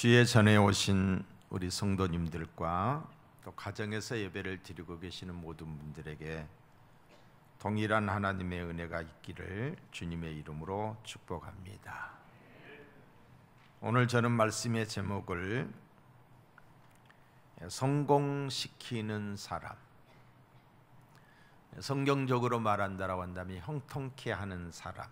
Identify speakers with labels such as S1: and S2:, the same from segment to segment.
S1: 주의 전에 오신 우리 성도님들과 또 가정에서 예배를 드리고 계시는 모든 분들에게 동일한 하나님의 은혜가 있기를 주님의 이름으로 축복합니다. 오늘 저는 말씀의 제목을 성공시키는 사람, 성경적으로 말한다라고 한다면 형통케 하는 사람.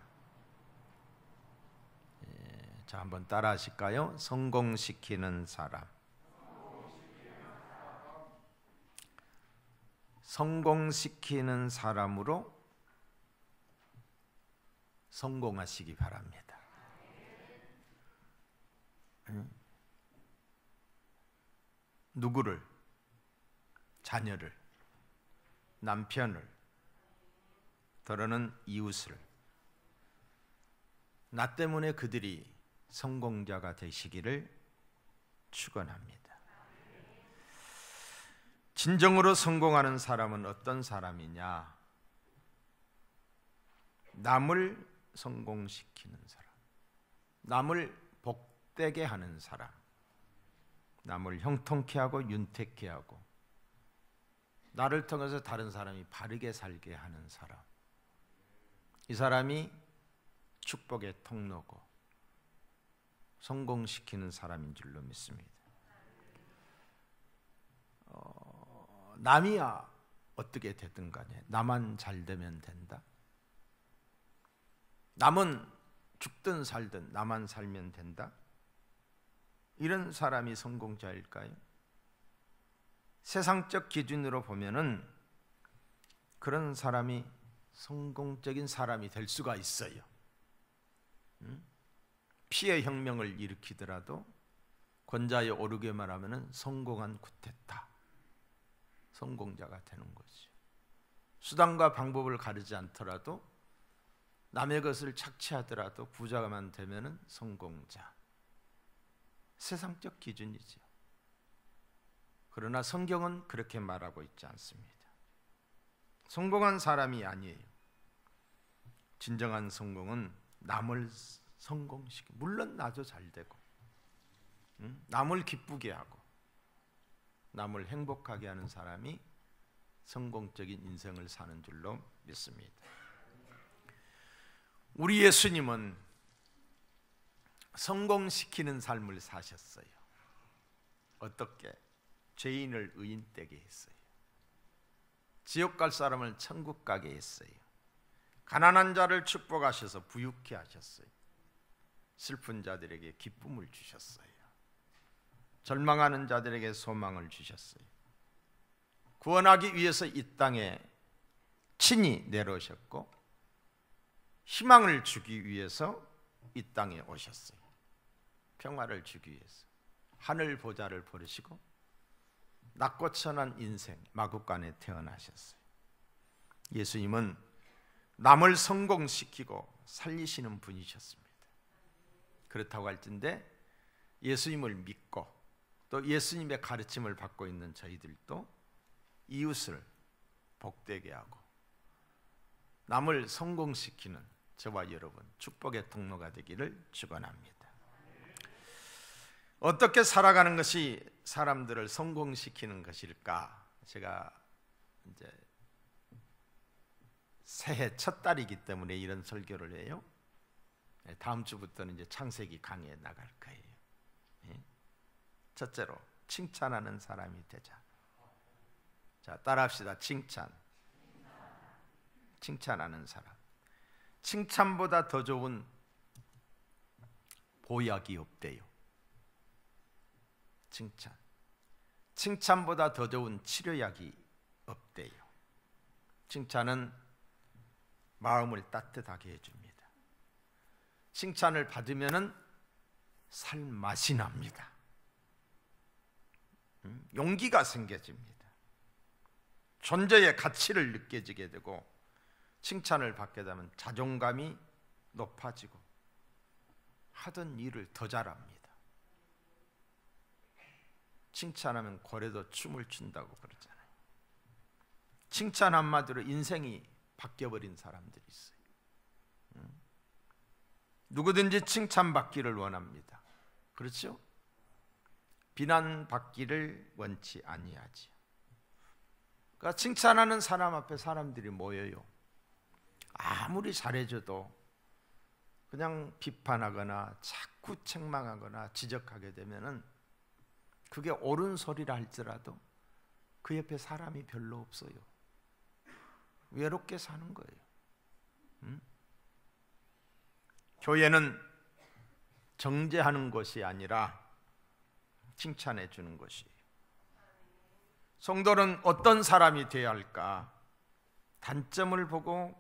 S1: 자, 한번 따라 하실까요? 성공시키는 사람. 성공시키는 사람으로 성공하시기 바랍니다. 누구를? 자녀를, 남편을, 더러는 이웃을. 나 때문에 그들이 성공자가 되시기를 축원합니다. 진정으로 성공하는 사람은 어떤 사람이냐? 남을 성공시키는 사람, 남을 복되게 하는 사람, 남을 형통케 하고 윤택케 하고 나를 통해서 다른 사람이 바르게 살게 하는 사람. 이 사람이 축복의 통로고 성공시키는 사람인 줄로 믿습니다. 남이야 어떻게 되든 간에 나만 잘 되면 된다. 남은 죽든 살든 나만 살면 된다. 이런 사람이 성공자일까요? 세상적 기준으로 보면은 그런 사람이 성공적인 사람이 될 수가 있어요. 피해 혁명을 일으키더라도 권좌에 오르게 말하면은 성공한 쿠데타, 성공자가 되는 거죠. 수단과 방법을 가르지 않더라도 남의 것을 착취하더라도 부자가만 되면은 성공자. 세상적 기준이죠. 그러나 성경은 그렇게 말하고 있지 않습니다. 성공한 사람이 아니에요. 진정한 성공은 남을 성공시키, 물론 나도 잘 되고 남을 기쁘게 하고 남을 행복하게 하는 사람이 성공적인 인생을 사는 줄로 믿습니다. 우리 예수님은 성공시키는 삶을 사셨어요. 어떻게? 죄인을 의인 되게 했어요. 지옥 갈 사람을 천국 가게 했어요. 가난한 자를 축복하셔서 부유케 하셨어요. 슬픈 자들에게 기쁨을 주셨어요. 절망하는 자들에게 소망을 주셨어요. 구원하기 위해서 이 땅에 친히 내려오셨고 희망을 주기 위해서 이 땅에 오셨어요. 평화를 주기 위해서 하늘 보좌를 버리시고 낮고 천한 인생 마국간에 태어나셨어요. 예수님은 남을 성공시키고 살리시는 분이셨습니다. 그렇다고 할진대 예수님을 믿고 또 예수님의 가르침을 받고 있는 저희들도 이웃을 복되게 하고 남을 성공시키는 저와 여러분 축복의 통로가 되기를 축원합니다. 어떻게 살아가는 것이 사람들을 성공시키는 것일까? 제가 이제 새해 첫 달이기 때문에 이런 설교를 해요. 다음 주부터는 이제 창세기 강의에 나갈 거예요. 첫째로 칭찬하는 사람이 되자. 자, 따라합시다. 칭찬하는 사람. 칭찬보다 더 좋은 보약이 없대요. 칭찬보다 더 좋은 치료약이 없대요. 칭찬은 마음을 따뜻하게 해줍니다. 칭찬을 받으면은 살맛이 납니다. 용기가 생겨집니다. 존재의 가치를 느껴지게 되고 칭찬을 받게 되면 자존감이 높아지고 하던 일을 더 잘합니다. 칭찬하면 고래도 춤을 춘다고 그러잖아요. 칭찬 한마디로 인생이 바뀌어버린 사람들이 있어요. 누구든지 칭찬받기를 원합니다. 그렇죠? 비난받기를 원치 아니하지. 그러니까 칭찬하는 사람 앞에 사람들이 모여요. 아무리 잘해줘도 그냥 비판하거나 자꾸 책망하거나 지적하게 되면은 그게 옳은 소리라 할지라도 그 옆에 사람이 별로 없어요. 외롭게 사는 거예요. 교회는 정죄하는 것이 아니라 칭찬해 주는 것이에요. 성도는 어떤 사람이 되어야 할까? 단점을 보고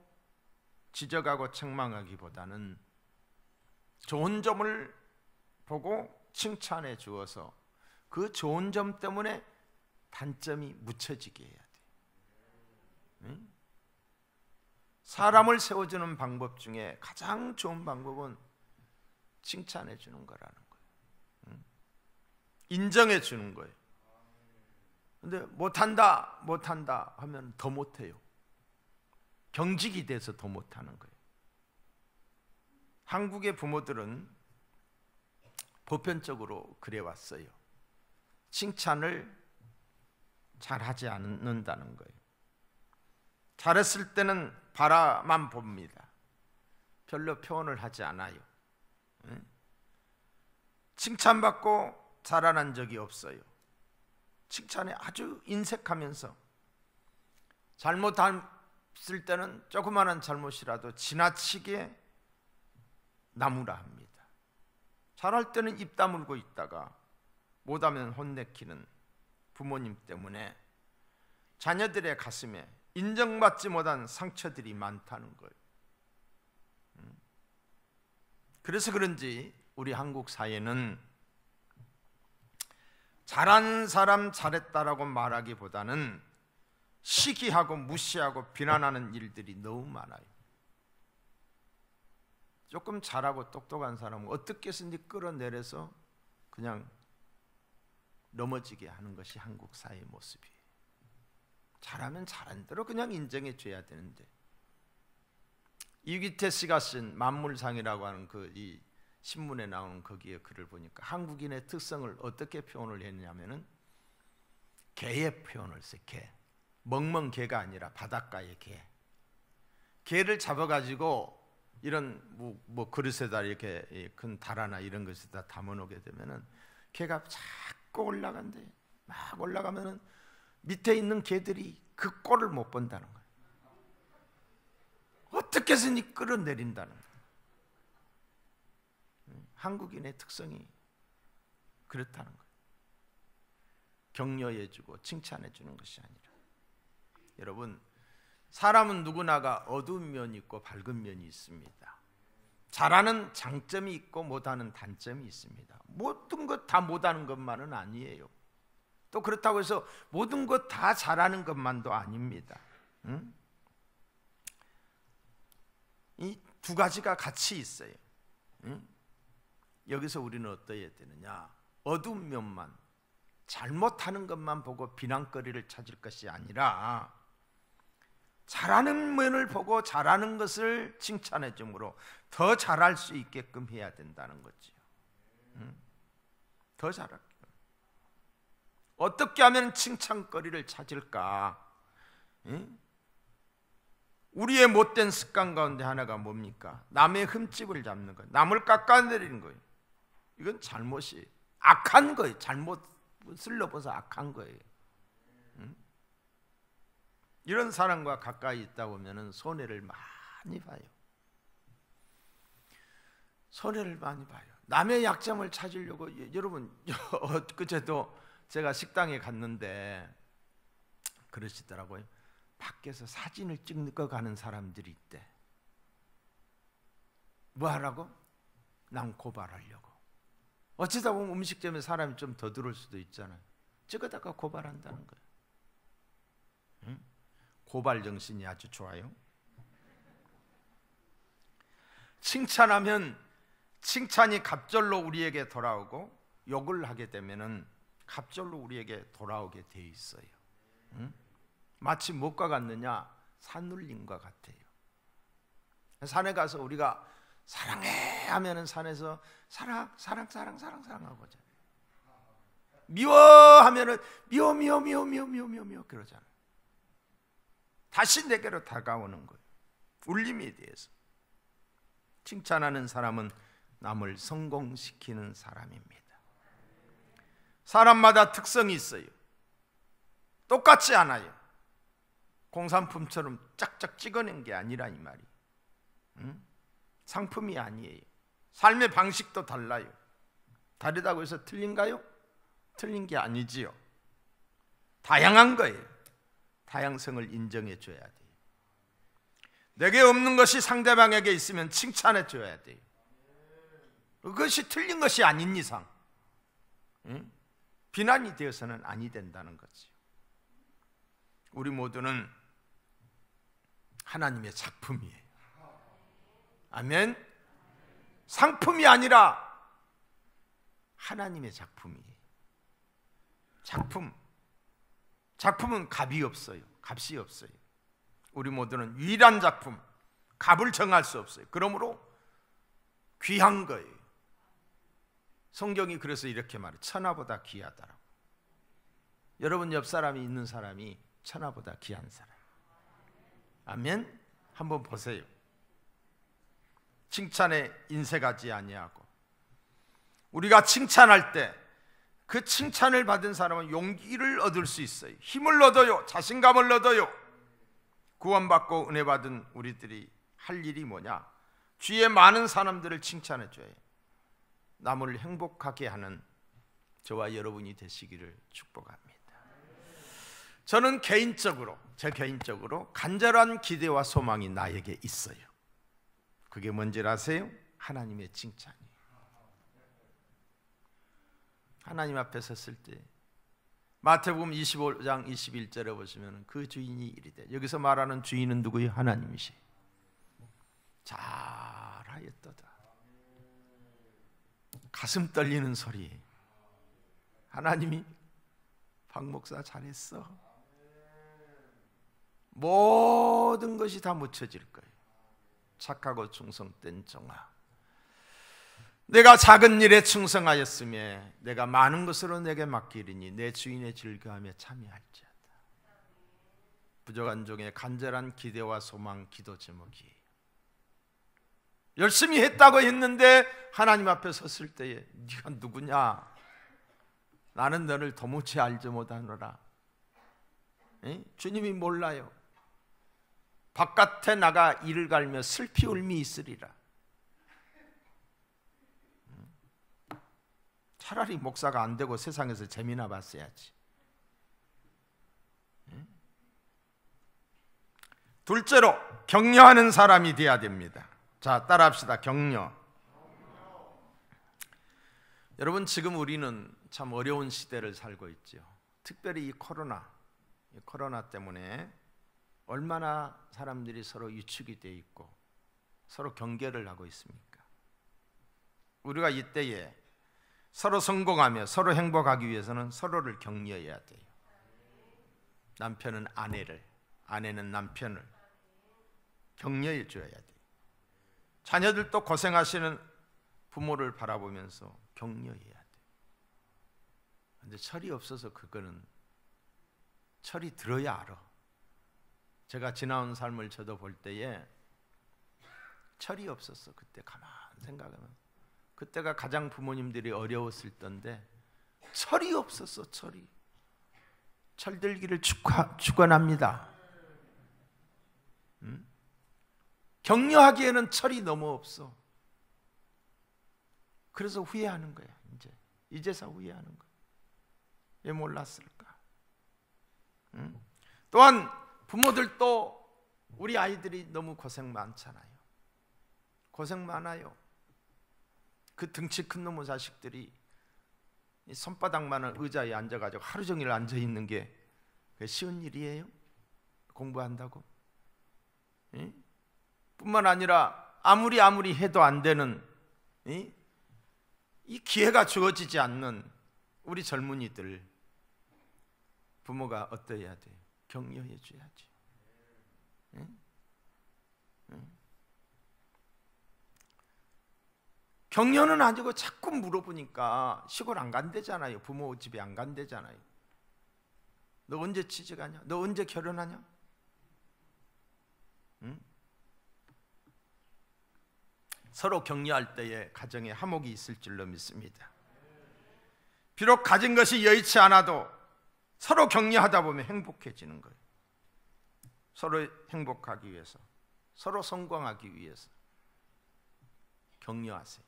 S1: 지적하고 책망하기보다는 좋은 점을 보고 칭찬해 주어서 그 좋은 점 때문에 단점이 묻혀지게 해야 돼. 사람을 세워주는 방법 중에 가장 좋은 방법은 칭찬해 주는 거라는 거예요. 인정해 주는 거예요. 근데 못한다 하면 더 못해요. 경직이 돼서 더 못하는 거예요. 한국의 부모들은 보편적으로 그래왔어요. 칭찬을 잘하지 않는다는 거예요. 잘했을 때는 바라만 봅니다. 별로 표현을 하지 않아요. 칭찬받고 자라난 적이 없어요. 칭찬에 아주 인색하면서 잘못했을 때는 조그마한 잘못이라도 지나치게 나무라 합니다. 잘할 때는 입 다물고 있다가 못하면 혼내키는 부모님 때문에 자녀들의 가슴에 인정받지 못한 상처들이 많다는 거예요. 그래서 그런지 우리 한국 사회는 잘한 사람 잘했다라고 말하기보다는 시기하고 무시하고 비난하는 일들이 너무 많아요. 조금 잘하고 똑똑한 사람은 어떻게 해서든지 끌어내려서 그냥 넘어지게 하는 것이 한국 사회의 모습이에요. 잘하면 잘한 대로 그냥 인정해 줘야 되는데, 이기태 씨가 쓴 만물상이라고 하는 이 신문에 나오는 거기에 글을 보니까 한국인의 특성을 어떻게 표현을 했냐면은 개의 표현을 했어요. 개. 멍멍 개가 아니라 바닷가의 개. 개를 잡아가지고 이런 뭐 그릇에다 이렇게 큰 다라나 이런 것에다 담아놓게 되면은 개가 자꾸 올라간대. 막 올라가면은 밑에 있는 개들이 그 꼴을 못 본다는 거예요. 어떻게 해서니 끌어내린다는 거예요. 한국인의 특성이 그렇다는 거예요. 격려해주고 칭찬해주는 것이 아니라. 여러분, 사람은 누구나가 어두운 면이 있고 밝은 면이 있습니다. 잘하는 장점이 있고 못하는 단점이 있습니다. 모든 것 다 못하는 것만은 아니에요. 또 그렇다고 해서 모든 것 다 잘하는 것만도 아닙니다. 이 두 가지가 같이 있어요. 여기서 우리는 어떠해야 되느냐? 어두운 면만, 잘못하는 것만 보고 비난거리를 찾을 것이 아니라 잘하는 면을 보고 잘하는 것을 칭찬해 줌으로 더 잘할 수 있게끔 해야 된다는 거지요. 더 잘할게요. 어떻게 하면 칭찬거리를 찾을까? 우리의 못된 습관 가운데 하나가 뭡니까? 남의 흠집을 잡는 거예요. 남을 깎아내리는 거예요. 이건 잘못이 악한 거예요. 잘못을 넘어서 악한 거예요. 이런 사람과 가까이 있다 보면 손해를 많이 봐요. 손해를 많이 봐요. 남의 약점을 찾으려고. 여러분, 그제도 제가 식당에 갔는데 그러시더라고요. 밖에서 사진을 찍고 가는 사람들이 있대. 뭐 하라고? 남 고발하려고. 어쩌다 보면 음식점에 사람이 좀 더 들어올 수도 있잖아요. 찍어다가 고발한다는 거예요. 응? 고발 정신이 아주 좋아요. 칭찬하면 칭찬이 갑절로 우리에게 돌아오고, 욕을 하게 되면은 갑절로 우리에게 돌아오게 돼 있어요. 응? 마치 무엇과 같느냐? 산울림과 같아요. 산에 가서 우리가 사랑해 하면은 산에서 사랑 하고 자. 미워하면은 미워 그러잖아. 다시 내게로 다가오는 거예요. 울림에 대해서. 칭찬하는 사람은 남을 성공시키는 사람입니다. 사람마다 특성이 있어요. 똑같지 않아요. 공산품처럼 짝짝 찍어낸 게 아니라 이 말이. 상품이 아니에요. 삶의 방식도 달라요. 다르다고 해서 틀린가요? 틀린 게 아니지요. 다양한 거예요. 다양성을 인정해 줘야 돼요. 내게 없는 것이 상대방에게 있으면 칭찬해 줘야 돼요. 그것이 틀린 것이 아닌 이상 비난이 되어서는 아니 된다는 거죠. 우리 모두는 하나님의 작품이에요. 아멘. 상품이 아니라 하나님의 작품이에요. 작품은 값이 없어요. 값이 없어요. 우리 모두는 유일한 작품, 값을 정할 수 없어요. 그러므로 귀한 거예요. 성경이 그래서 이렇게 말해요. 천하보다 귀하다라고. 여러분 옆 사람이 있는 사람이 천하보다 귀한 사람. 아멘. 한번 보세요. 칭찬에 인색하지 아니하고, 우리가 칭찬할 때 그 칭찬을 받은 사람은 용기를 얻을 수 있어요. 힘을 얻어요. 자신감을 얻어요. 구원받고 은혜 받은 우리들이 할 일이 뭐냐? 주위에 많은 사람들을 칭찬해 줘요. 남을 행복하게 하는 저와 여러분이 되시기를 축복합니다. 저는 제 개인적으로 간절한 기대와 소망이 나에게 있어요. 그게 뭔지 아세요? 하나님의 칭찬이에요. 하나님 앞에 섰을 때 마태복음 25장 21절에 보시면 그 주인이 이르되, 여기서 말하는 주인은 누구예요? 하나님이시에요. 잘하였도다. 가슴 떨리는 소리. 하나님이 박 목사 잘했어. 모든 것이 다 묻혀질 거예요. 착하고 충성된 종아, 내가 작은 일에 충성하였으며 내가 많은 것으로 내게 맡기리니 내 주인의 즐거움에 참여할지어다. 부족한 종의 간절한 기대와 소망, 기도 제목이에요. 열심히 했다고 했는데 하나님 앞에 섰을 때에 네가 누구냐? 나는 너를 도무지 알지 못하노라. 주님이 몰라요. 바깥에 나가 이를 갈며 슬피 울미 있으리라. 차라리 목사가 안 되고 세상에서 재미나 봤어야지. 둘째로 격려하는 사람이 되어야 됩니다. 자, 따라합시다. 격려. 여러분, 지금 우리는 참 어려운 시대를 살고 있죠. 특별히 이 코로나 때문에 얼마나 사람들이 서로 위축이 되어 있고 서로 경계를 하고 있습니까? 우리가 이때에 서로 성공하며 서로 행복하기 위해서는 서로를 격려해야 돼요. 남편은 아내를, 아내는 남편을 격려해 줘야 돼요. 자녀들도 고생하시는 부모를 바라보면서 격려해야 돼요. 그런데 철이 없어서 그거는 철이 들어야 알아. 제가 지나온 삶을 저도 볼 때에 철이 없었어. 그때 가만 생각하면 그때가 가장 부모님들이 어려웠을 때인데 철이 없었어. 철들기를 축원합니다. 격려하기에는 철이 너무 없어. 그래서 후회하는 거야. 이제서 후회하는 거야. 왜 몰랐을까? 또한 부모들도 우리 아이들이 너무 고생 많잖아요. 고생 많아요. 그 등치 큰 놈의 자식들이 손바닥만한 의자에 앉아가지고 하루 종일 앉아있는 게 쉬운 일이에요? 공부한다고? 뿐만 아니라 아무리 해도 안 되는 이 기회가 주어지지 않는 우리 젊은이들, 부모가 어떠해야 돼요? 격려해 줘야지. 격려는 아니고 자꾸 물어보니까 시골 안 간대잖아요. 부모 집에 안 간대잖아요. 너 언제 취직하냐? 너 언제 결혼하냐? 응? 서로 격려할 때에 가정에 화목이 있을 줄로 믿습니다. 비록 가진 것이 여의치 않아도 서로 격려하다 보면 행복해지는 거예요. 서로 행복하기 위해서, 서로 성공하기 위해서 격려하세요.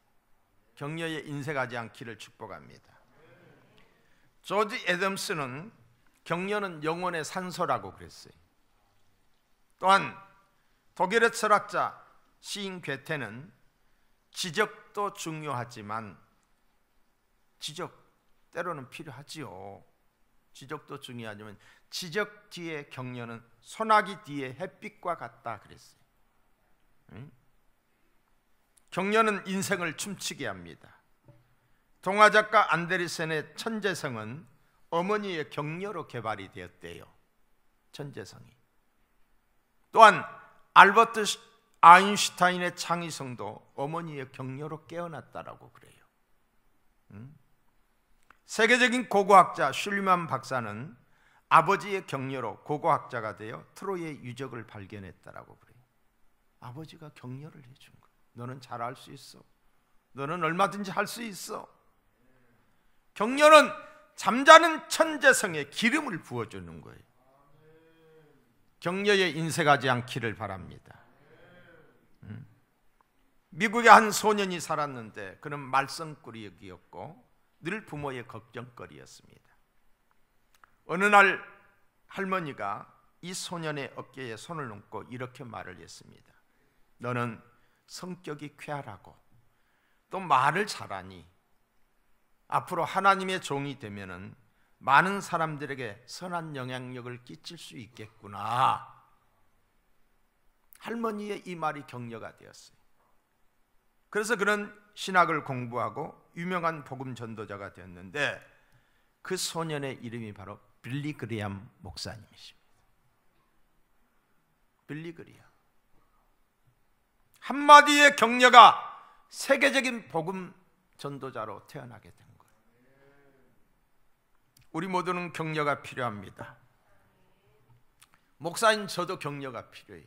S1: 격려에 인색하지 않기를 축복합니다. 조지 애덤스는 격려는 영혼의 산소라고 그랬어요. 또한 독일의 철학자 시인 괴테는 지적도 중요하지만 지적 때로는 필요하지요. 지적도 중요하지만 지적 뒤에 격려는 소나기 뒤에 햇빛과 같다 그랬어요. 응? 격려는 인생을 춤추게 합니다. 동화작가 안데르센의 천재성은 어머니의 격려로 개발이 되었대요. 천재성이. 또한 알버트 아인슈타인의 창의성도 어머니의 격려로 깨어났다라고 그래요. 세계적인 고고학자 슐리만 박사는 아버지의 격려로 고고학자가 되어 트로이의 유적을 발견했다라고 그래요. 아버지가 격려를 해준 거예요. 너는 잘할 수 있어. 너는 얼마든지 할 수 있어. 격려는 잠자는 천재성에 기름을 부어주는 거예요. 격려에 인색하지 않기를 바랍니다. 미국의 한 소년이 살았는데 그는 말썽꾸러기였고 늘 부모의 걱정거리였습니다. 어느 날 할머니가 이 소년의 어깨에 손을 얹고 이렇게 말을 했습니다. 너는 성격이 쾌활하고 또 말을 잘하니 앞으로 하나님의 종이 되면은 많은 사람들에게 선한 영향력을 끼칠 수 있겠구나. 할머니의 이 말이 격려가 되었어요. 그래서 그는 신학을 공부하고 유명한 복음 전도자가 되었는데 그 소년의 이름이 바로 빌리 그레이엄 목사님이십니다. 빌리 그레이엄. 한마디의 격려가 세계적인 복음 전도자로 태어나게 된 거예요. 우리 모두는 격려가 필요합니다. 목사인 저도 격려가 필요해요.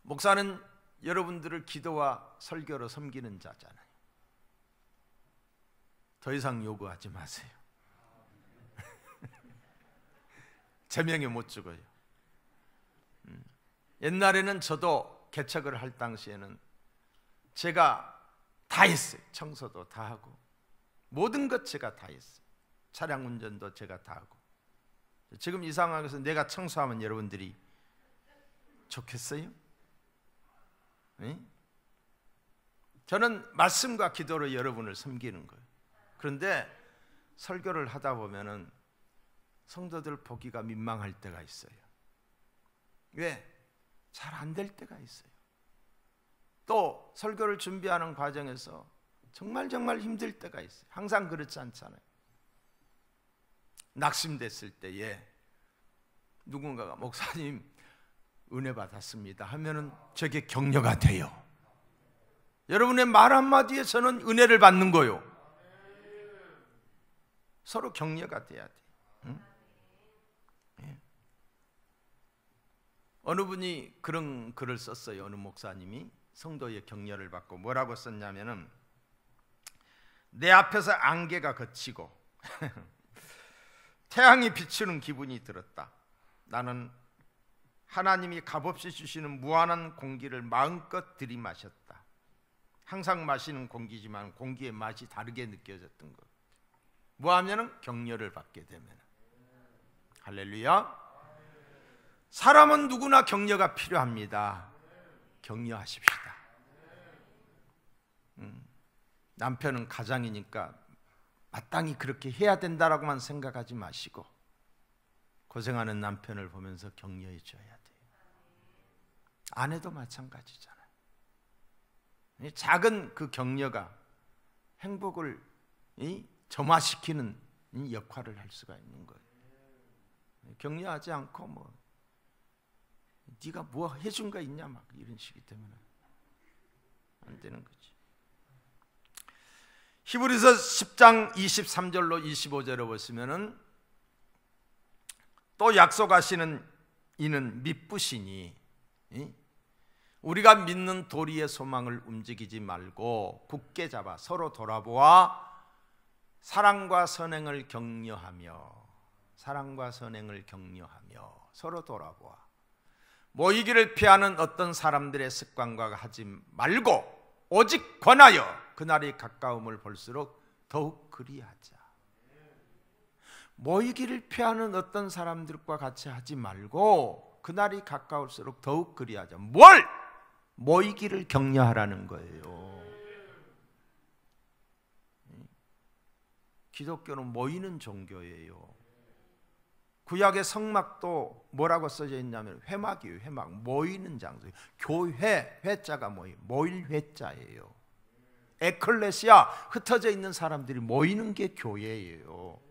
S1: 목사는 여러분들을 기도와 설교로 섬기는 자잖아요. 더 이상 요구하지 마세요. 제명에 못 죽어요. 옛날에는 저도 개척을 할 당시에는 제가 다 했어요. 청소도 다 하고 모든 것 제가 다 했어요. 차량 운전도 제가 다 하고. 지금 이 상황에서 내가 청소하면 여러분들이 좋겠어요? 네? 저는 말씀과 기도로 여러분을 섬기는 거예요. 그런데 설교를 하다 보면은 성도들 보기가 민망할 때가 있어요. 왜? 잘 안 될 때가 있어요. 또 설교를 준비하는 과정에서 정말 힘들 때가 있어요. 항상 그렇지 않잖아요. 낙심됐을 때에 누군가가 목사님 은혜 받았습니다 하면은 저게 격려가 돼요. 여러분의 말 한마디에 저는 은혜를 받는 거요. 서로 격려가 돼야 돼. 응? 예. 어느 분이 그런 글을 썼어요. 어느 목사님이 성도의 격려를 받고 뭐라고 썼냐면은 내 앞에서 안개가 걷히고 태양이 비추는 기분이 들었다. 나는 하나님이 값없이 주시는 무한한 공기를 마음껏 들이마셨다. 항상 마시는 공기지만 공기의 맛이 다르게 느껴졌던 것. 뭐 하면은 격려를 받게 되면. 할렐루야. 사람은 누구나 격려가 필요합니다. 격려하십시다. 남편은 가장이니까 마땅히 그렇게 해야 된다라고만 생각하지 마시고 고생하는 남편을 보면서 격려해 줘야 돼요. 아내도 마찬가지잖아요. 작은 그 격려가 행복을 점화시키는 역할을 할 수가 있는 거예요. 격려하지 않고 뭐 네가 뭐 해준 거 있냐 막 이런 식이 되면 안 되는 거지. 히브리서 10장 23절로 25절을 보시면은 또 약속하시는 이는 미쁘시니 우리가 믿는 도리의 소망을 움직이지 말고 굳게 잡아 서로 돌아보아 사랑과 선행을 격려하며 서로 돌아보아 모이기를 피하는 어떤 사람들의 습관과 하지 말고 오직 권하여 그날이 가까움을 볼수록 더욱 그리하자. 모이기를 피하는 어떤 사람들과 같이 하지 말고 그날이 가까울수록 더욱 그리하자. 뭘? 모이기를 격려하라는 거예요. 기독교는 모이는 종교예요. 구약의 성막도 뭐라고 써져 있냐면 회막이에요. 회막, 모이는 장소. 교회, 회자가 모일 회자예요. 에클레시아, 흩어져 있는 사람들이 모이는 게 교회예요.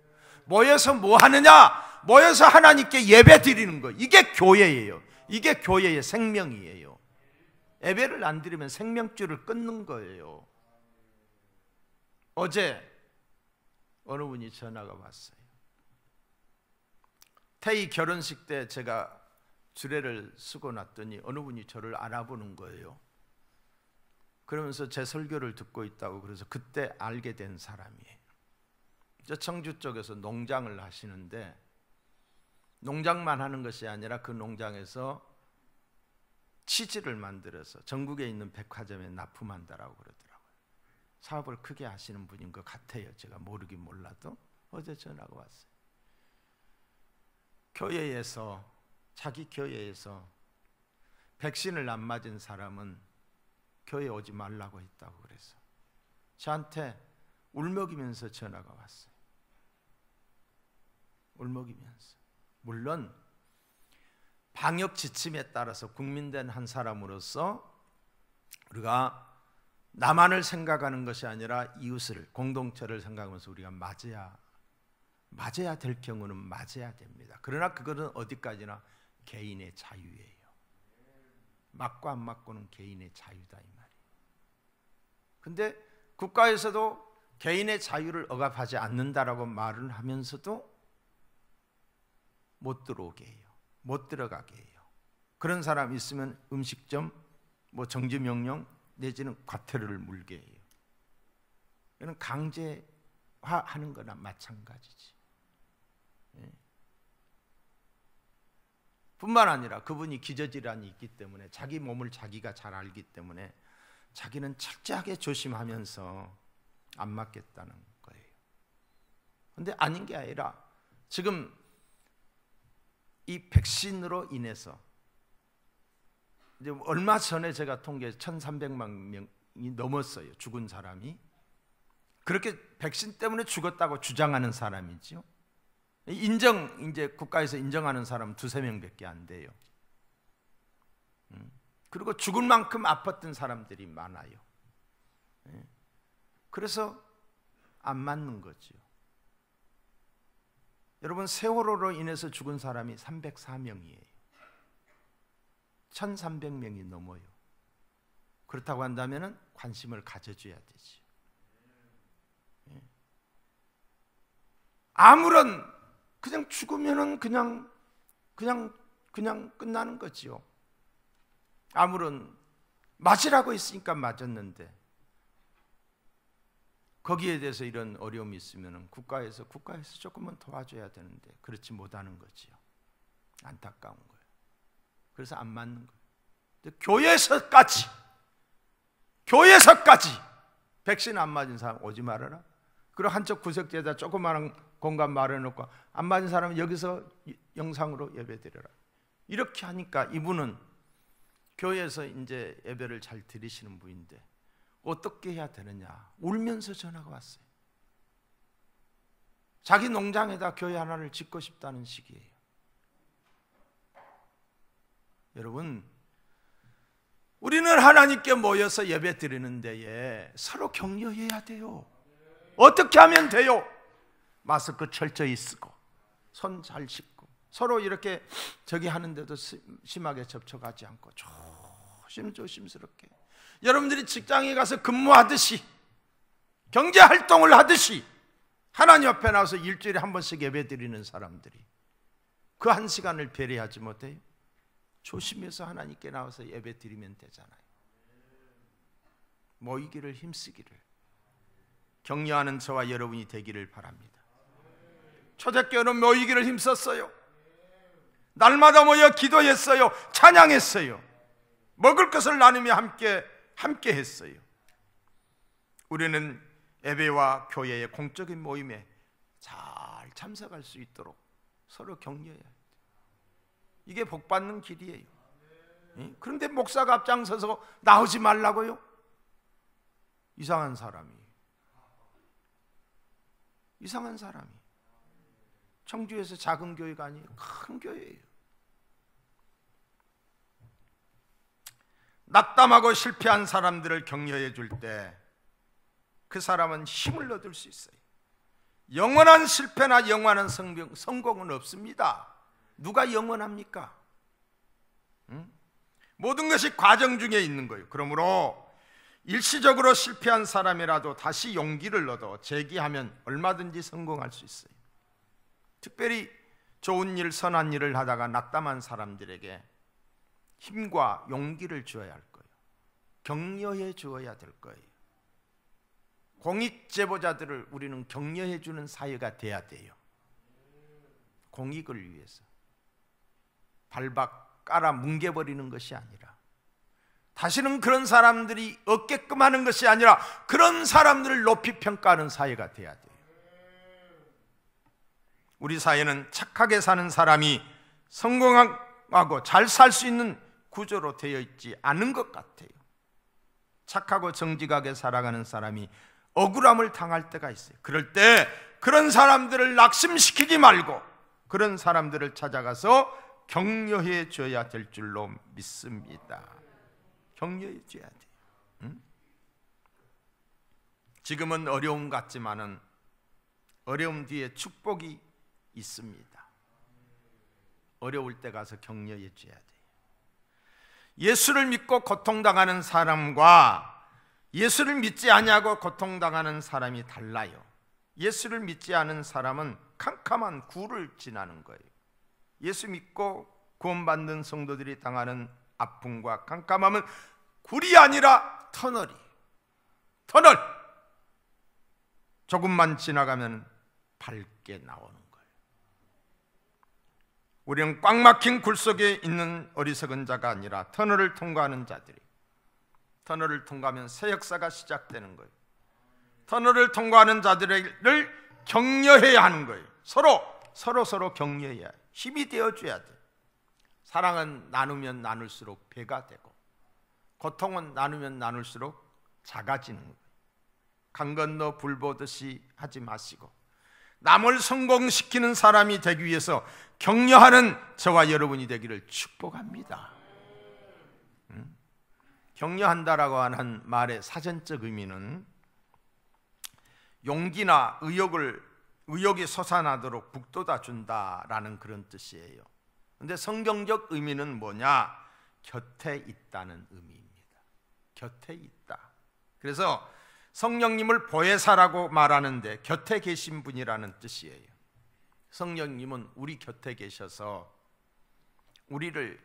S1: 모여서 뭐 하느냐? 모여서 하나님께 예배 드리는 거. 이게 교회예요. 이게 교회의 생명이에요. 예배를 안 드리면 생명줄을 끊는 거예요. 어제 어느 분이 전화가 왔어요. 태희 결혼식 때 제가 주례를 쓰고 났더니 어느 분이 저를 알아보는 거예요. 그러면서 제 설교를 듣고 있다고. 그래서 그때 알게 된 사람이에요. 저 청주 쪽에서 농장을 하시는데 농장만 하는 것이 아니라 그 농장에서 치즈를 만들어서 전국에 있는 백화점에 납품한다라고 그러더라고요. 사업을 크게 하시는 분인 것 같아요. 제가 모르긴 몰라도 어제 전화가 왔어요. 교회에서, 자기 교회에서 백신을 안 맞은 사람은 교회 오지 말라고 했다고 그래서 저한테 울먹이면서 전화가 왔어요. 울먹이면서. 물론 방역 지침에 따라서 국민된 한 사람으로서 우리가 나만을 생각하는 것이 아니라 이웃을, 공동체를 생각하면서 우리가 맞아야 될 경우는 맞아야 됩니다. 그러나 그거는 어디까지나 개인의 자유예요. 맞고 안 맞고는 개인의 자유다 이 말이에요. 근데 국가에서도 개인의 자유를 억압하지 않는다라고 말을 하면서도 못 들어오게 해요. 못 들어가게 해요. 그런 사람 있으면 음식점, 정지명령 내지는 과태료를 물게 해요. 이건 강제화하는 거나 마찬가지지. 뿐만 아니라 그분이 기저질환이 있기 때문에 자기 몸을 자기가 잘 알기 때문에 자기는 철저하게 조심하면서 안 맞겠다는 거예요. 그런데 아닌 게 아니라 지금 이 백신으로 인해서 이제 얼마 전에 제가 통계 1,300만 명이 넘었어요. 죽은 사람이. 그렇게 백신 때문에 죽었다고 주장하는 사람이죠. 이제 국가에서 인정하는 사람은 2-3명밖에 안 돼요. 그리고 죽을 만큼 아팠던 사람들이 많아요. 그래서 안 맞는 거죠. 여러분, 세월호로 인해서 죽은 사람이 304명이에요. 1,300명이 넘어요. 그렇다고 한다면 관심을 가져줘야 되지. 아무런 그냥 죽으면은 그냥 끝나는 거지요. 아무런 맞으라고 했으니까 맞았는데 거기에 대해서 이런 어려움이 있으면은 국가에서 조금만 도와줘야 되는데 그렇지 못하는 거지요. 안타까운 거예요. 그래서 안 맞는 거예요. 근데 교회에서까지 백신 안 맞은 사람 오지 말아라. 그리고 한쪽 구석지에다 조그마한 공간 마련해놓고 안 맞은 사람은 여기서 영상으로 예배드려라. 이렇게 하니까 이분은 교회에서 이제 예배를 잘 드리시는 분인데 어떻게 해야 되느냐 울면서 전화가 왔어요. 자기 농장에다 교회 하나를 짓고 싶다는 식이에요. 여러분, 우리는 하나님께 모여서 예배 드리는 데에 서로 격려해야 돼요. 어떻게 하면 돼요? 마스크 철저히 쓰고 손 잘 씻고 서로 이렇게 저기 하는데도 심하게 접촉하지 않고 조심스럽게 여러분들이 직장에 가서 근무하듯이, 경제활동을 하듯이 하나님 앞에 나와서 일주일에 한 번씩 예배드리는 사람들이 그 한 시간을 배려하지 못해요? 조심해서 하나님께 나와서 예배드리면 되잖아요. 모이기를 힘쓰기를, 격려하는 저와 여러분이 되기를 바랍니다. 초대교회는 모이기를 힘썼어요. 날마다 모여 기도했어요. 찬양했어요. 먹을 것을 나누며 함께 했어요. 우리는 예배와 교회의 공적인 모임에 잘 참석할 수 있도록 서로 격려해야 돼요. 이게 복받는 길이에요. 그런데 목사가 앞장서서 나오지 말라고요? 이상한 사람이. 청주에서 작은 교회가 아니에요. 큰 교회예요. 낙담하고 실패한 사람들을 격려해 줄 때 그 사람은 힘을 얻을 수 있어요. 영원한 실패나 영원한 성공은 없습니다. 누가 영원합니까? 모든 것이 과정 중에 있는 거예요. 그러므로 일시적으로 실패한 사람이라도 다시 용기를 얻어 재기하면 얼마든지 성공할 수 있어요. 특별히 좋은 일, 선한 일을 하다가 낙담한 사람들에게 힘과 용기를 주어야 할 거예요. 격려해 주어야 될 거예요. 공익 제보자들을 우리는 격려해 주는 사회가 돼야 돼요. 공익을 위해서 발박 깔아 뭉개버리는 것이 아니라, 다시는 그런 사람들이 없게끔 하는 것이 아니라 그런 사람들을 높이 평가하는 사회가 돼야 돼요. 우리 사회는 착하게 사는 사람이 성공하고 잘 살 수 있는 구조로 되어 있지 않은 것 같아요. 착하고 정직하게 살아가는 사람이 억울함을 당할 때가 있어요. 그럴 때 그런 사람들을 낙심시키지 말고 그런 사람들을 찾아가서 격려해 줘야 될 줄로 믿습니다. 격려해 줘야 돼요. 지금은 어려움 같지만은 어려움 뒤에 축복이 있습니다. 어려울 때 가서 격려해 줘야 돼요. 예수를 믿고 고통당하는 사람과 예수를 믿지 아니하고 고통당하는 사람이 달라요. 예수를 믿지 않은 사람은 캄캄한 굴을 지나는 거예요. 예수 믿고 구원받는 성도들이 당하는 아픔과 캄캄함은 굴이 아니라 터널. 조금만 지나가면 밝게 나오는 거예요. 우리는 꽉 막힌 굴 속에 있는 어리석은 자가 아니라 터널을 통과하는 자들이, 터널을 통과하면 새 역사가 시작되는 거예요. 터널을 통과하는 자들을 격려해야 하는 거예요. 서로 격려해야 해요. 힘이 되어줘야 돼요. 사랑은 나누면 나눌수록 배가 되고, 고통은 나누면 나눌수록 작아지는 거예요. 강 건너 불 보듯이 하지 마시고 남을 성공시키는 사람이 되기 위해서 격려하는 저와 여러분이 되기를 축복합니다. 격려한다라고 하는 말의 사전적 의미는 용기나 의욕이 솟아나도록 북돋아 준다라는 그런 뜻이에요. 그런데 성경적 의미는 뭐냐? 곁에 있다는 의미입니다. 곁에 있다. 그래서 성령님을 보혜사라고 말하는데 곁에 계신 분이라는 뜻이에요. 성령님은 우리 곁에 계셔서 우리를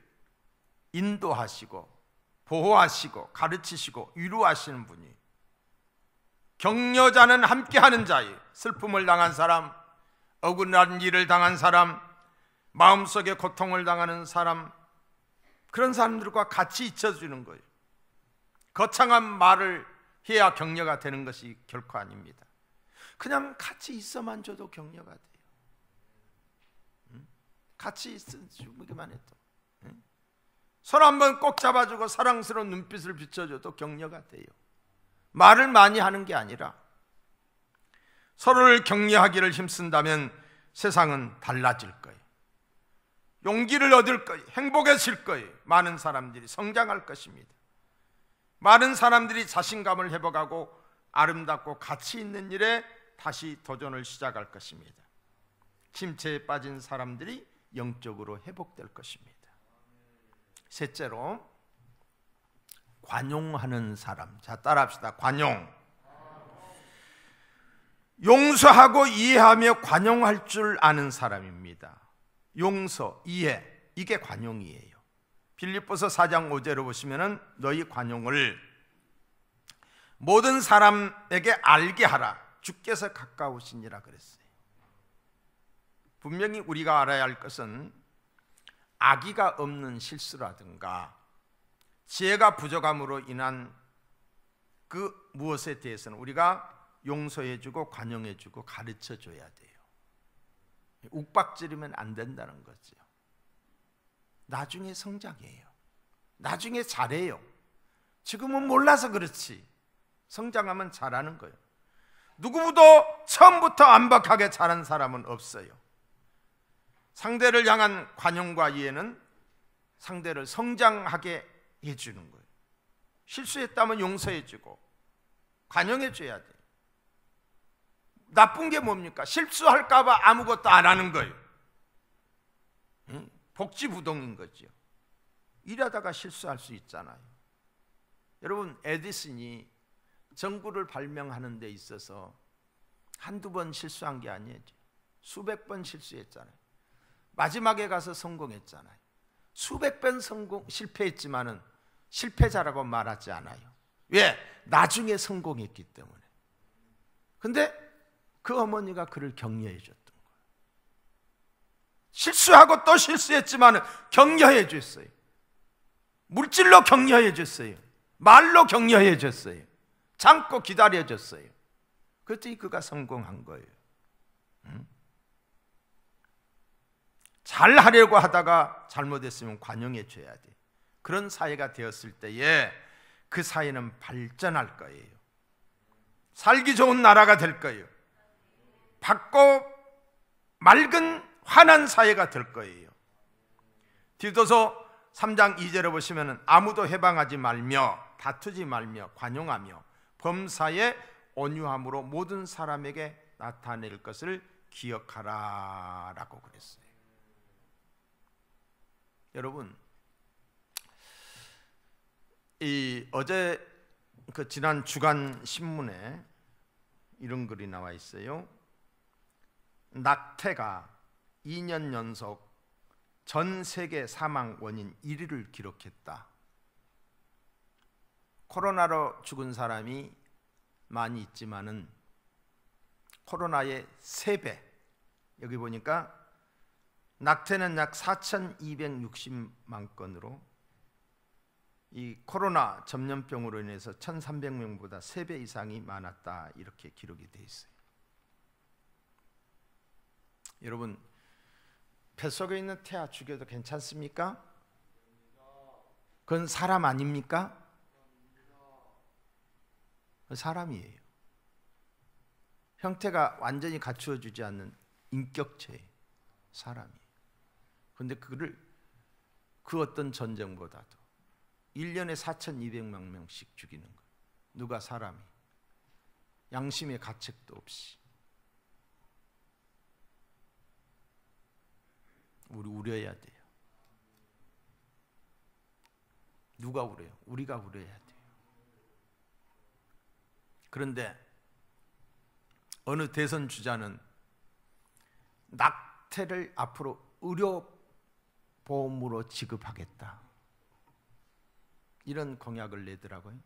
S1: 인도하시고 보호하시고 가르치시고 위로하시는 분이, 격려자는 함께하는 자예요. 슬픔을 당한 사람, 억울한 일을 당한 사람, 마음속에 고통을 당하는 사람, 그런 사람들과 같이 있어주는 거예요. 거창한 말을 해야 격려가 되는 것이 결코 아닙니다. 그냥 같이 있어만 줘도 격려가 돼요. 같이 있어주기만 해도, 손 한번 꼭 잡아주고 사랑스러운 눈빛을 비춰줘도 격려가 돼요. 말을 많이 하는 게 아니라 서로를 격려하기를 힘쓴다면 세상은 달라질 거예요. 용기를 얻을 거예요. 행복해질 거예요. 많은 사람들이 성장할 것입니다. 많은 사람들이 자신감을 회복하고 아름답고 가치 있는 일에 다시 도전을 시작할 것입니다. 침체에 빠진 사람들이 영적으로 회복될 것입니다. 셋째로, 관용하는 사람. 자, 따라합시다. 관용. 용서하고 이해하며 관용할 줄 아는 사람입니다. 용서, 이해, 이게 관용이에요. 빌립보서 4장 5절을 보시면은 너희 관용을 모든 사람에게 알게 하라. 주께서 가까우시니라 그랬어요. 분명히 우리가 알아야 할 것은 악의가 없는 실수라든가 지혜가 부족함으로 인한 그 무엇에 대해서는 우리가 용서해주고 관용해주고 가르쳐줘야 돼요. 욱박지르면 안 된다는 거죠. 나중에 성장해요. 나중에 잘해요. 지금은 몰라서 그렇지 성장하면 잘하는 거예요. 누구보다 처음부터 완벽하게 잘한 사람은 없어요. 상대를 향한 관용과 이해는 상대를 성장하게 해주는 거예요. 실수했다면 용서해주고 관용해줘야 돼요. 나쁜 게 뭡니까? 실수할까 봐 아무것도 안 하는 거예요. 복지부동인 거죠. 일하다가 실수할 수 있잖아요. 여러분, 에디슨이 전구를 발명하는 데 있어서 한두 번 실수한 게 아니에요. 수백 번 실수했잖아요. 마지막에 가서 성공했잖아요. 수백 번 실패했지만은 실패자라고 말하지 않아요. 왜? 나중에 성공했기 때문에. 근데 그 어머니가 그를 격려해 줬던 거예요. 실수하고 또 실수했지만은 격려해 줬어요. 물질로 격려해 줬어요. 말로 격려해 줬어요. 참고 기다려 줬어요. 그랬더니 그가 성공한 거예요. 잘 하려고 하다가 잘못했으면 관용해 줘야 돼. 그런 사회가 되었을 때에 그 사회는 발전할 거예요. 살기 좋은 나라가 될 거예요. 밝고 맑은 환한 사회가 될 거예요. 디도서 3장 2절에 보시면 아무도 해방하지 말며 다투지 말며 관용하며 범사에 온유함으로 모든 사람에게 나타낼 것을 기억하라 라고 그랬어요. 여러분, 어제 지난 주간 신문에 이런 글이 나와 있어요. 낙태가 2년 연속 전 세계 사망 원인 1위를 기록했다. 코로나로 죽은 사람이 많이 있지만은 코로나의 3배, 여기 보니까 낙태는 약 4,260만 건으로 이 코로나 전염병으로 인해서 1,300명보다 3배 이상이 많았다, 이렇게 기록이 되어 있어요. 여러분, 뱃속에 있는 태아 죽여도 괜찮습니까? 그건 사람 아닙니까? 사람이에요. 형태가 완전히 갖추어지지 않는 인격체예요. 사람이에요. 그런데 그 어떤 전쟁보다도 1년에 4,200만 명씩 죽이는 거예요. 누가? 사람이. 양심의 가책도 없이. 우리 우려해야 돼요. 누가 우려요? 우리가 우려해야 돼요. 그런데 어느 대선 주자는 낙태를 앞으로 의료보험으로 지급하겠다, 이런 공약을 내더라고요.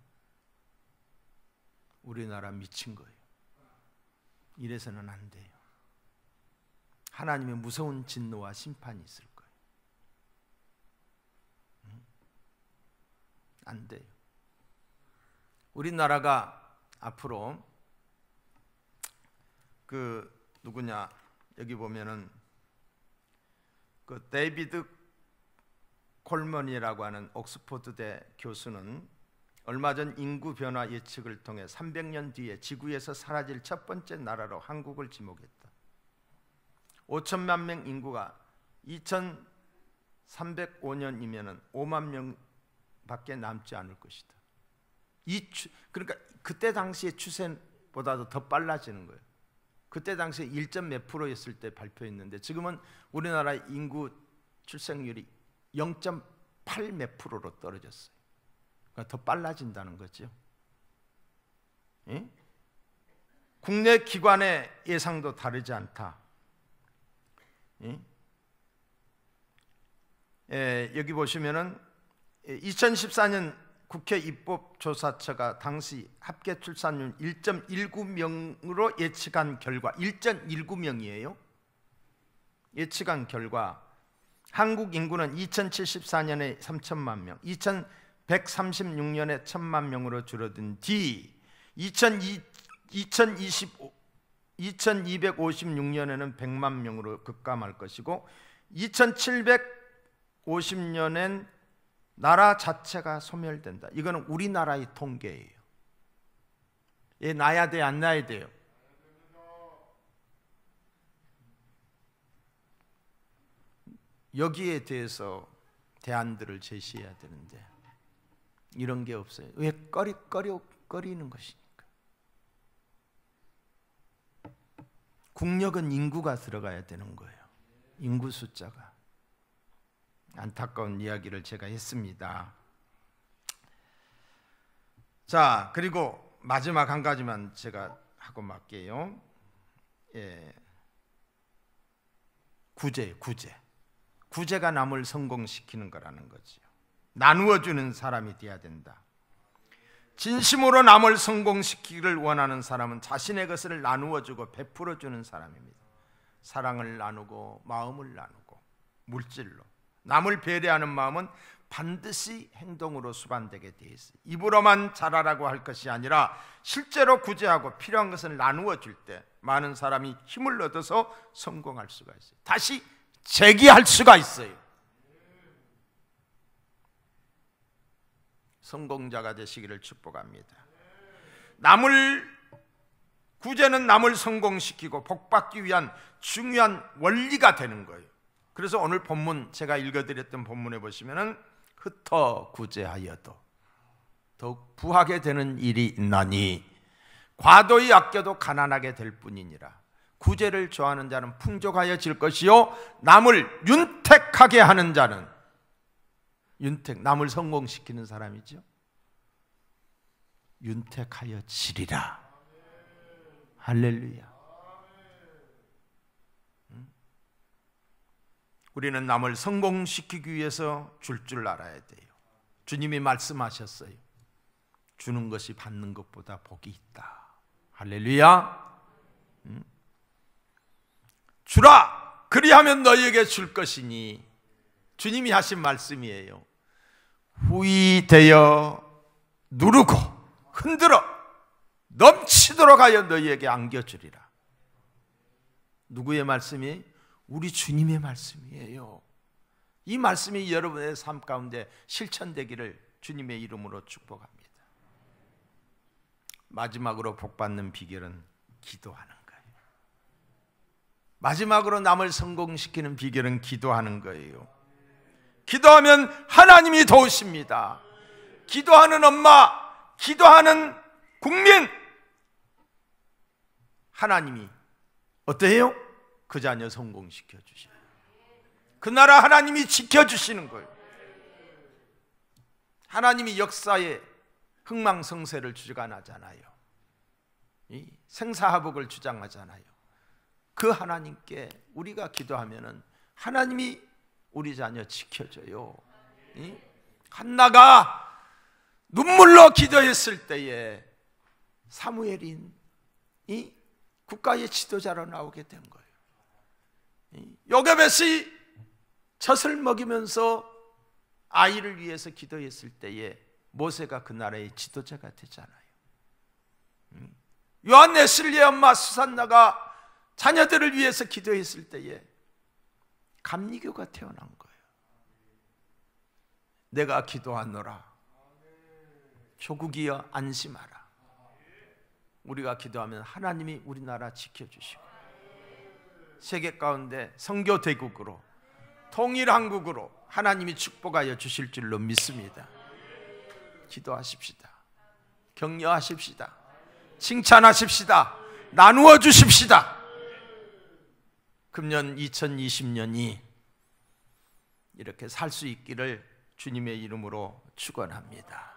S1: 우리나라 미친 거예요. 이래서는 안 돼요. 하나님의 무서운 진노와 심판이 있을 거예요. 안 돼요. 우리나라가 앞으로 누구냐, 여기 보면은 데이비드 콜먼이라고 하는 옥스퍼드대 교수는 얼마 전 인구 변화 예측을 통해 300년 뒤에 지구에서 사라질 첫 번째 나라로 한국을 지목했다. 5천만 명 인구가 2305년이면은 5만 명밖에 남지 않을 것이다. 그러니까 그때 당시의 추세보다도 더 빨라지는 거예요. 그때 당시에 1몇 %였을 때 발표했는데 지금은 우리나라 인구 출생률이 0.8몇 %로 떨어졌어요. 더 빨라진다는 거죠. 예? 국내 기관의 예상도 다르지 않다. 여기 보시면은 2014년 국회 입법조사처가 당시 합계 출산율 1.19명으로 예측한 결과, 1.19명이에요. 예측한 결과 한국 인구는 2074년에 3천만 명, 2136년에 1천만 명으로 줄어든 뒤 2256년에는 100만 명으로 급감할 것이고 2750년엔 나라 자체가 소멸된다. 이거는 우리나라의 통계예요. 얘 낳아야 돼, 안 낳아야 돼요? 여기에 대해서 대안들을 제시해야 되는데 이런 게 없어요. 왜 꺼리는 것이니까. 국력은 인구가 들어가야 되는 거예요. 인구 숫자가. 안타까운 이야기를 제가 했습니다. 자, 그리고 마지막 한 가지만 제가 하고 말게요. 구제가 남을 성공시키는 거라는 거죠. 나누어주는 사람이 돼야 된다. 진심으로 남을 성공시키기를 원하는 사람은 자신의 것을 나누어주고 베풀어주는 사람입니다. 사랑을 나누고 마음을 나누고 물질로. 남을 배려하는 마음은 반드시 행동으로 수반되게 되어 있어요. 입으로만 잘하라고 할 것이 아니라 실제로 구제하고 필요한 것을 나누어 줄 때 많은 사람이 힘을 얻어서 성공할 수가 있어요. 다시 재기할 수가 있어요. 성공자가 되시기를 축복합니다. 구제는 남을 성공시키고 복받기 위한 중요한 원리가 되는 거예요. 그래서 오늘 본문, 제가 읽어드렸던 본문에 보시면은 흩어 구제하여도 더욱 부하게 되는 일이 있나니 과도히 아껴도 가난하게 될 뿐이니라. 구제를 좋아하는 자는 풍족하여질 것이요 남을 윤택하게 하는 자는 남을 성공시키는 사람이죠. 윤택하여지리라. 할렐루야. 우리는 남을 성공시키기 위해서 줄 알아야 돼요. 주님이 말씀하셨어요. 주는 것이 받는 것보다 복이 있다. 할렐루야. 주라, 그리하면 너희에게 줄 것이니. 주님이 하신 말씀이에요. 후히 되어 누르고 흔들어 넘치도록 하여 너희에게 안겨주리라. 누구의 말씀이? 우리 주님의 말씀이에요. 이 말씀이 여러분의 삶 가운데 실천되기를 주님의 이름으로 축복합니다. 마지막으로 복받는 비결은 기도하는 거예요. 마지막으로 남을 성공시키는 비결은 기도하는 거예요. 기도하면 하나님이 도우십니다. 기도하는 엄마, 기도하는 국민, 하나님이 어때요? 그 자녀 성공시켜 주셔요. 그 나라 하나님이 지켜주시는 거예요. 하나님이 역사에 흥망성쇠를 주관하잖아요. 생사화복을 주장하잖아요. 그 하나님께 우리가 기도하면은 하나님이 우리 자녀 지켜줘요. 한나가 눈물로 기도했을 때에 사무엘인 국가의 지도자로 나오게 된 거예요. 요게벳이 젖을 먹이면서 아이를 위해서 기도했을 때에 모세가 그 나라의 지도자가 되잖아요. 요한 웨슬리의 엄마 수산나가 자녀들을 위해서 기도했을 때에 감리교가 태어난 거예요. 내가 기도하노라. 조국이여 안심하라. 우리가 기도하면 하나님이 우리나라 지켜주시고 세계 가운데 선교 대국으로 통일한국으로 하나님이 축복하여 주실 줄로 믿습니다. 기도하십시다. 격려하십시다. 칭찬하십시다. 나누어 주십시다. 금년 2020년이 이렇게 살 수 있기를 주님의 이름으로 축원합니다.